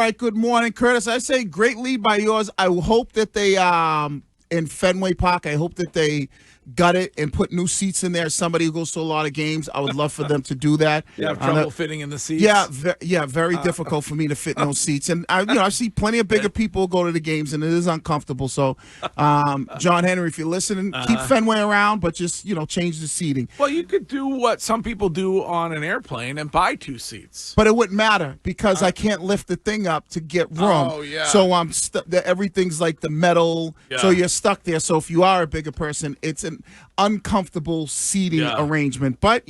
right, good morning, Curtis. I say great lead by yours. I hope that they in Fenway Park, I hope that they gut it and put new seats in there. Somebody who goes to a lot of games, I would love for them to do that. You have trouble fitting in the seats? Yeah, very difficult for me to fit in those seats. And I see plenty of bigger people go to the games, and it is uncomfortable. So, John Henry, if you're listening, keep Fenway around, but just change the seating. Well, you could do what some people do on an airplane and buy 2 seats. But it wouldn't matter because I can't lift the thing up to get room. Oh, yeah. So I'm everything's like the metal, so you're stuck there. So if you are a bigger person, it's an uncomfortable seating arrangement. But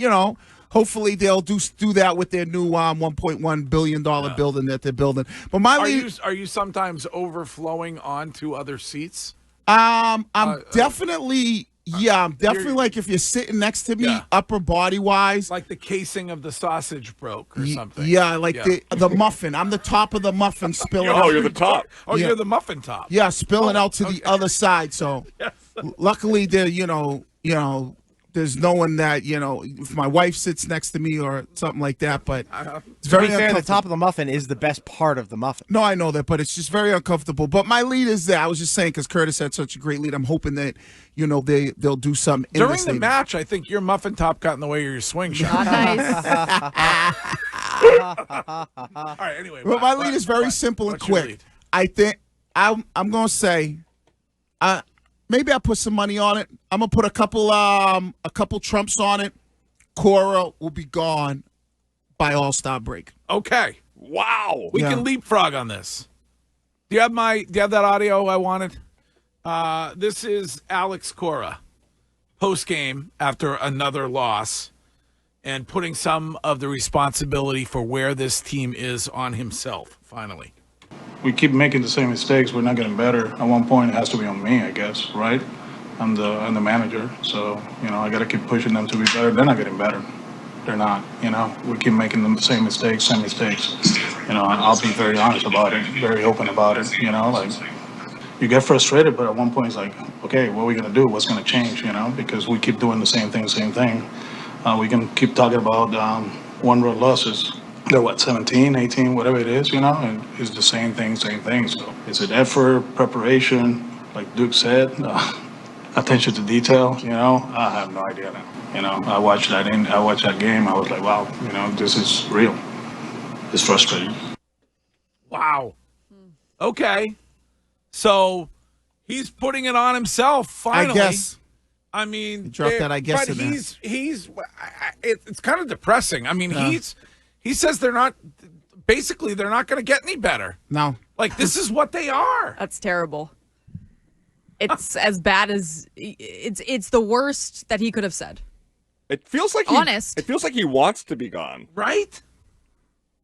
hopefully they'll do that with their new $1.1 billion building that they're building. But are you sometimes overflowing onto other seats? I'm definitely like if you're sitting next to me, upper body wise, like the casing of the sausage broke or something. Yeah, the muffin. I'm the top of the muffin spilling. Oh, you're the top. Oh, you're the muffin top. Yeah, spilling out to the other side. So luckily, there, there's no one that, if my wife sits next to me or something like that, but it's very uncomfortable. The top of the muffin is the best part of the muffin. No, I know that, but it's just very uncomfortable. But my lead is there. I was just saying because Curtis had such a great lead. I'm hoping that, they'll do something in during the match. I think your muffin top got in the way of your swing shot. Nice. All right, anyway. But my lead is very simple and quick. I think I'm going to say maybe I'll put some money on it. I'm gonna put a couple trumps on it. Cora will be gone by All-Star break. Okay. Wow. We can leapfrog on this. Do you have that audio I wanted? This is Alex Cora post game after another loss and putting some of the responsibility for where this team is on himself. Finally. We keep making the same mistakes. We're not getting better. At one point, it has to be on me, I guess, right? I'm the manager, so I got to keep pushing them to be better. They're not getting better. They're not. We keep making them the same mistakes. I'll be very honest about it, very open about it. You get frustrated, but at one point it's like, okay, what are we gonna do? What's gonna change? Because we keep doing the same thing. We can keep talking about one-road losses. They're 17, 18, whatever it is, and it's the same thing. So is it effort, preparation, like Duke said, attention to detail? I have no idea now. I watched that game. I was like, wow, this is real. It's frustrating. Wow. Okay. So he's putting it on himself finally. I guess. I mean, he dropped that. I guess. But it's kind of depressing. I mean, he says they're not going to get any better. No. Like, this is what they are. That's terrible. It's as bad as it's the worst that he could have said. It feels like honest. It feels like he wants to be gone, right?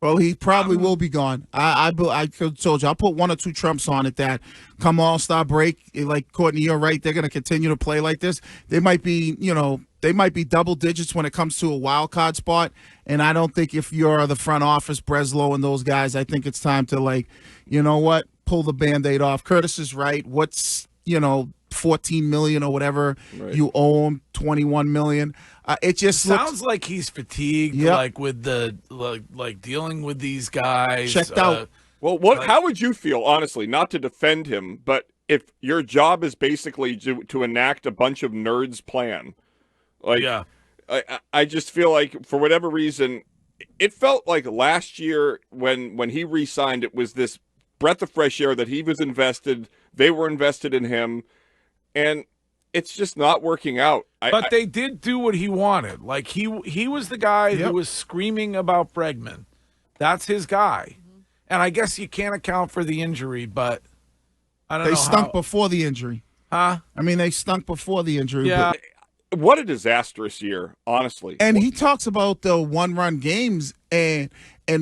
Well, he probably will be gone. I told you, I'll put 1 or 2 trumps on it that come All-Star break, like Courtney, you're right. They're going to continue to play like this. They might be, double digits when it comes to a wild card spot. And I don't think if you're the front office, Breslow and those guys, I think it's time to pull the Band-Aid off. Curtis is right. What's, $14 million or whatever you owe him, $21 million. It just sounds like he's fatigued, with the dealing with these guys. Checked out. Well, how would you feel, honestly, not to defend him, but if your job is basically to enact a bunch of nerds' plan? I just feel like, for whatever reason, it felt like last year when he re-signed, it was this breath of fresh air that he was invested, they were invested in him, and it's just not working out. But they did do what he wanted. Like, he was the guy who was screaming about Bregman. That's his guy. And I guess you can't account for the injury, but I don't know. They stunk before the injury. Huh? I mean, they stunk before the injury. Yeah. What a disastrous year, honestly. And he talks about the one-run games and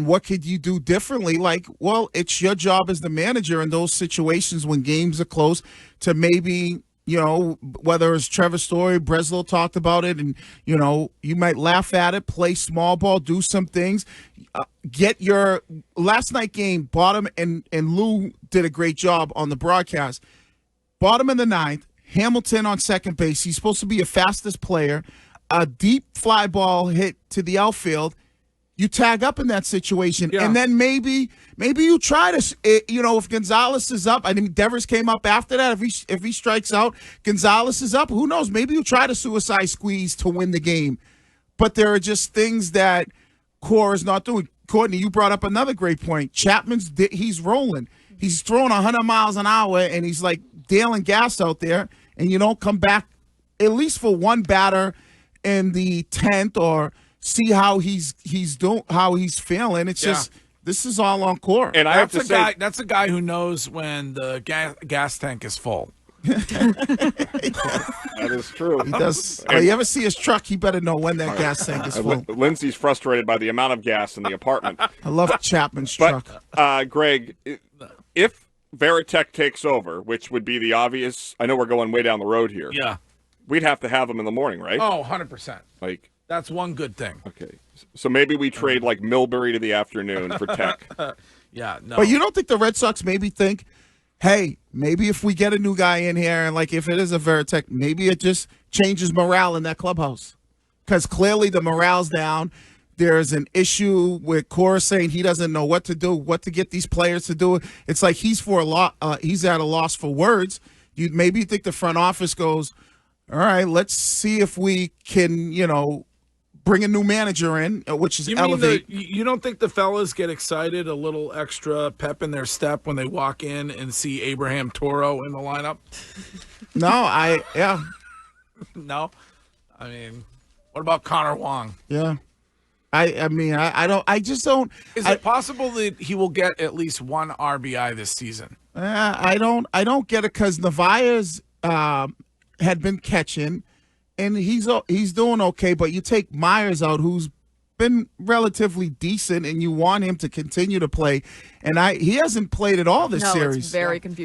what could you do differently? Like, well, it's your job as the manager in those situations when games are close to maybe, whether it's Trevor Story, Breslow talked about it, and, you might laugh at it, play small ball, do some things. Get your last night game, bottom, and Lou did a great job on the broadcast. Bottom in the 9th, Hamilton on second base. He's supposed to be your fastest player. A deep fly ball hit to the outfield. you tag up in that situation, Yeah. and then maybe you try to, if Gonzalez is up. I mean, Devers came up after that. If he strikes out, Gonzalez is up. Who knows? Maybe you try to suicide squeeze to win the game. But there are just things that Cora is not doing. Courtney, you brought up another great point. He's rolling. He's throwing 100 miles an hour, and he's like dealing gas out there. And you don't come back at least for one batter in the 10th or see how he's doing, how he's feeling. It's just this is all on Cora. And I have to say, that's a guy who knows when the gas tank is full. that is true. He does. You ever see his truck? He better know when that gas tank is full. Lindsay's frustrated by the amount of gas in the apartment. I love Chapman's truck. Greg, if Veritek takes over, which would be the obvious, I know we're going way down the road here. Yeah. We'd have to have him in the morning, right? Oh, 100%. Like, that's one good thing. okay. So maybe we trade like Milbury to the afternoon for Tech. Yeah, no. But you don't think the Red Sox maybe think, hey, maybe if we get a new guy in here and like if it is a Veritek, maybe it just changes morale in that clubhouse? Because clearly the morale's down. There's an issue with Cora saying he doesn't know what to do, what to get these players to do. It's like he's at a loss for words. Maybe you think the front office goes, all right, let's see if we can, bring a new manager in, which is elevate. You don't think the fellas get excited, a little extra pep in their step when they walk in and see Abraham Toro in the lineup? No, No? I mean, what about Connor Wong? Yeah. I just don't. Is it possible that he will get at least one RBI this season? I don't get it because Navajas had been catching, and he's doing okay. But you take Myers out, who's been relatively decent, and you want him to continue to play, and he hasn't played at all this series. It's very confusing.